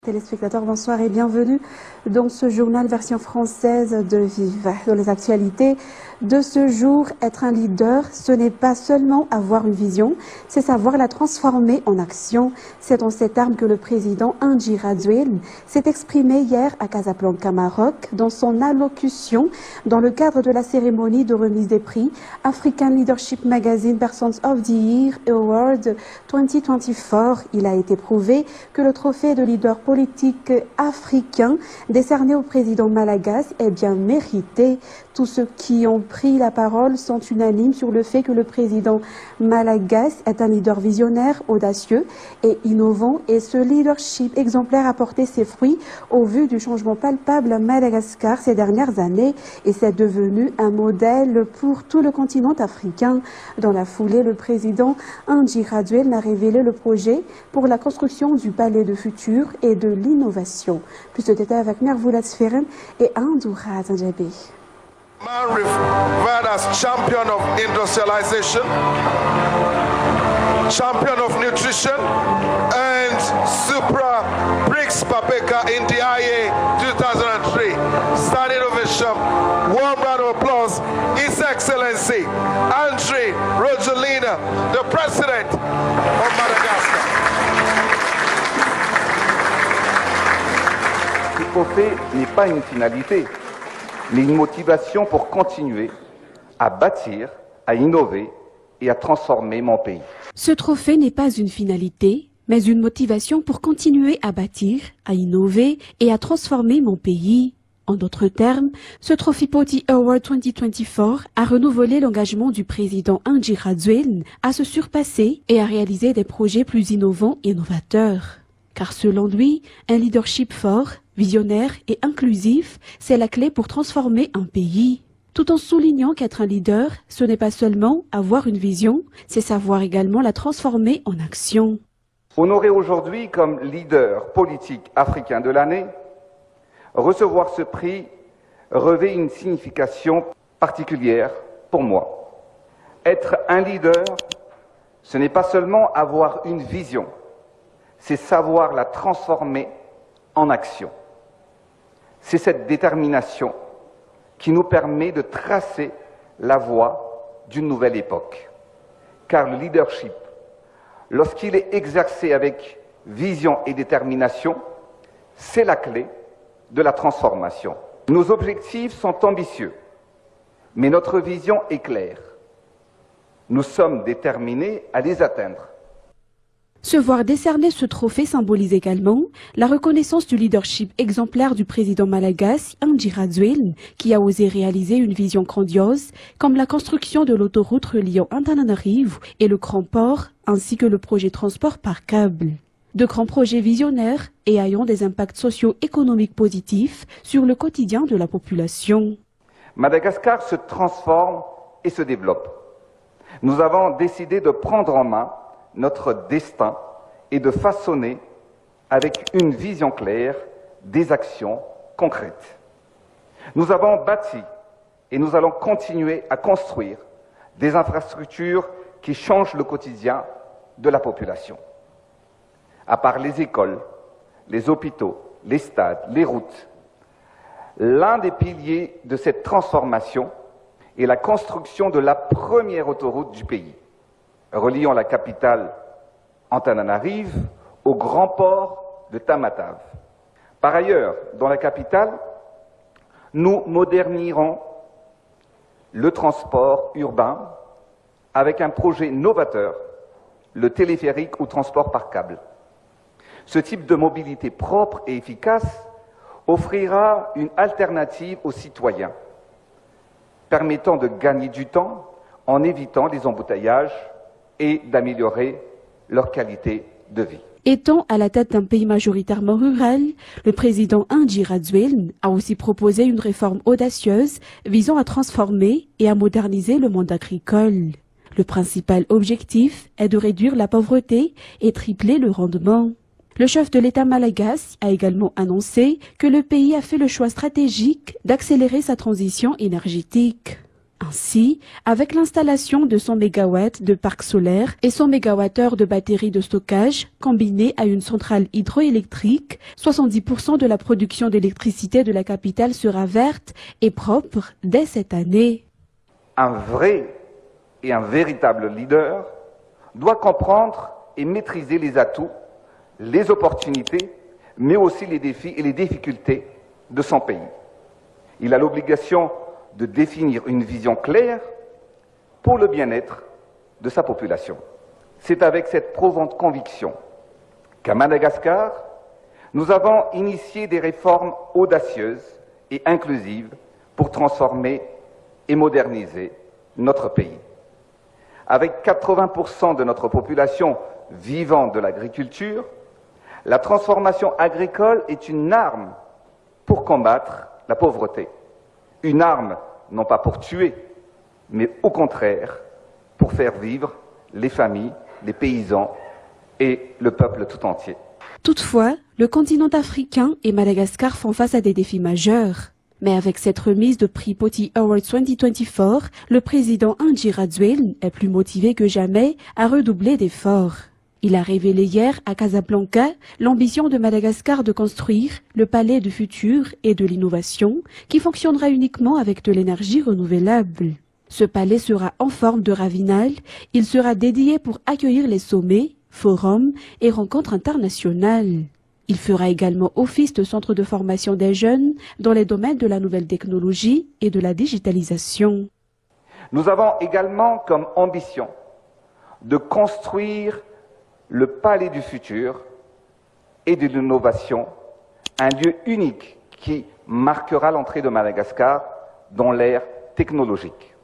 Téléspectateurs, bonsoir et bienvenue dans ce journal version française de Vive. Dans les actualités de ce jour, être un leader, ce n'est pas seulement avoir une vision, c'est savoir la transformer en action. C'est dans cette arme que le président Andry Rajoelina s'est exprimé hier à Casablanca, Maroc, dans son allocution dans le cadre de la cérémonie de remise des prix African Leadership Magazine Persons of the Year Award 2024. Il a été prouvé que le trophée de leader politique africain décerné au président malagasy est bien mérité. Tous ceux qui ont pris la parole sont unanimes sur le fait que le président malagasy est un leader visionnaire, audacieux et innovant, et ce leadership exemplaire a porté ses fruits au vu du changement palpable à Madagascar ces dernières années, et c'est devenu un modèle pour tout le continent africain. Dans la foulée, le président Andry Rajoelina a révélé le projet pour la construction du palais de futur et de l'innovation. Plus de détails avec Mervoulat Sferen et Andoura Zanjabé. Man referred as champion of industrialization, champion of nutrition, and Supra Briggs Papeka in the IA 2003. Standing ovation, warm round of applause, His Excellency Andry Rajoelina, the President of Madagascar. Ce trophée n'est pas une finalité, mais une motivation pour continuer à bâtir, à innover et à transformer mon pays. Ce trophée n'est pas une finalité, mais une motivation pour continuer à bâtir, à innover et à transformer mon pays. En d'autres termes, ce Trophy Poti Award 2024 a renouvelé l'engagement du président Andry Rajoelina à se surpasser et à réaliser des projets plus innovants et novateurs. Car selon lui, un leadership fort, visionnaire et inclusif, c'est la clé pour transformer un pays. Tout en soulignant qu'être un leader, ce n'est pas seulement avoir une vision, c'est savoir également la transformer en action. Honoré aujourd'hui comme leader politique africain de l'année, recevoir ce prix revêt une signification particulière pour moi. Être un leader, ce n'est pas seulement avoir une vision, c'est savoir la transformer en action. C'est cette détermination qui nous permet de tracer la voie d'une nouvelle époque. Car le leadership, lorsqu'il est exercé avec vision et détermination, c'est la clé de la transformation. Nos objectifs sont ambitieux, mais notre vision est claire. Nous sommes déterminés à les atteindre. Se voir décerner ce trophée symbolise également la reconnaissance du leadership exemplaire du président malagasy Andry Rajoelina, qui a osé réaliser une vision grandiose comme la construction de l'autoroute reliant Antananarivo et le Grand Port, ainsi que le projet transport par câble. De grands projets visionnaires et ayant des impacts socio-économiques positifs sur le quotidien de la population. Madagascar se transforme et se développe. Nous avons décidé de prendre en main notre destin et de façonner avec une vision claire des actions concrètes. Nous avons bâti et nous allons continuer à construire des infrastructures qui changent le quotidien de la population. À part les écoles, les hôpitaux, les stades, les routes, l'un des piliers de cette transformation est la construction de la première autoroute du pays, reliant la capitale Antananarivo au grand port de Tamatave. Par ailleurs, dans la capitale, nous moderniserons le transport urbain avec un projet novateur, le téléphérique ou transport par câble. Ce type de mobilité propre et efficace offrira une alternative aux citoyens, permettant de gagner du temps en évitant les embouteillages et d'améliorer leur qualité de vie. Étant à la tête d'un pays majoritairement rural, le président Andry Rajoelina a aussi proposé une réforme audacieuse visant à transformer et à moderniser le monde agricole. Le principal objectif est de réduire la pauvreté et tripler le rendement. Le chef de l'État malagasy a également annoncé que le pays a fait le choix stratégique d'accélérer sa transition énergétique. Ainsi, avec l'installation de 100 MW de parcs solaires et 100 MWh de batteries de stockage combinés à une centrale hydroélectrique, 70% de la production d'électricité de la capitale sera verte et propre dès cette année. Un vrai et un véritable leader doit comprendre et maîtriser les atouts, les opportunités, mais aussi les défis et les difficultés de son pays. Il a l'obligation de définir une vision claire pour le bien-être de sa population. C'est avec cette profonde conviction qu'à Madagascar, nous avons initié des réformes audacieuses et inclusives pour transformer et moderniser notre pays. Avec 80% de notre population vivant de l'agriculture, la transformation agricole est une arme pour combattre la pauvreté. Une arme, non pas pour tuer, mais au contraire, pour faire vivre les familles, les paysans et le peuple tout entier. Toutefois, le continent africain et Madagascar font face à des défis majeurs. Mais avec cette remise de prix Poti Awards 2024, le président Andry Rajoelina est plus motivé que jamais à redoubler d'efforts. Il a révélé hier à Casablanca l'ambition de Madagascar de construire le palais du futur et de l'innovation qui fonctionnera uniquement avec de l'énergie renouvelable. Ce palais sera en forme de ravinal, il sera dédié pour accueillir les sommets, forums et rencontres internationales. Il fera également office de centre de formation des jeunes dans les domaines de la nouvelle technologie et de la digitalisation. Nous avons également comme ambition de construire le palais du futur et de l'innovation, un lieu unique qui marquera l'entrée de Madagascar dans l'ère technologique.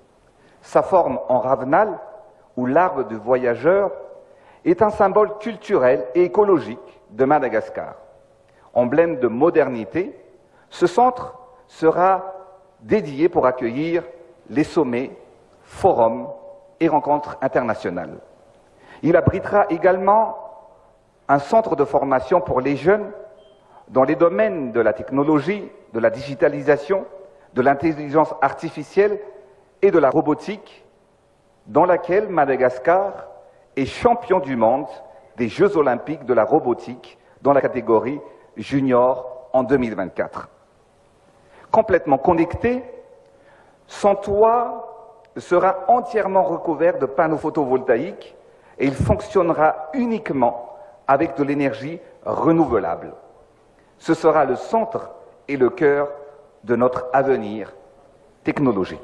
Sa forme en ravenal, ou l'arbre du voyageur, est un symbole culturel et écologique de Madagascar. Emblème de modernité, ce centre sera dédié pour accueillir les sommets, forums et rencontres internationales. Il abritera également un centre de formation pour les jeunes dans les domaines de la technologie, de la digitalisation, de l'intelligence artificielle et de la robotique, dans laquelle Madagascar est champion du monde des Jeux olympiques de la robotique dans la catégorie junior en 2024. Complètement connecté, son toit sera entièrement recouvert de panneaux photovoltaïques et il fonctionnera uniquement avec de l'énergie renouvelable. Ce sera le centre et le cœur de notre avenir technologique.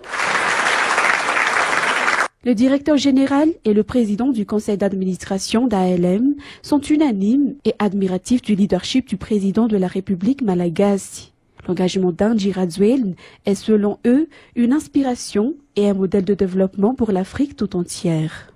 Le directeur général et le président du conseil d'administration d'ALM sont unanimes et admiratifs du leadership du président de la République malagasy. L'engagement d'Andry Rajoelina est selon eux une inspiration et un modèle de développement pour l'Afrique tout entière.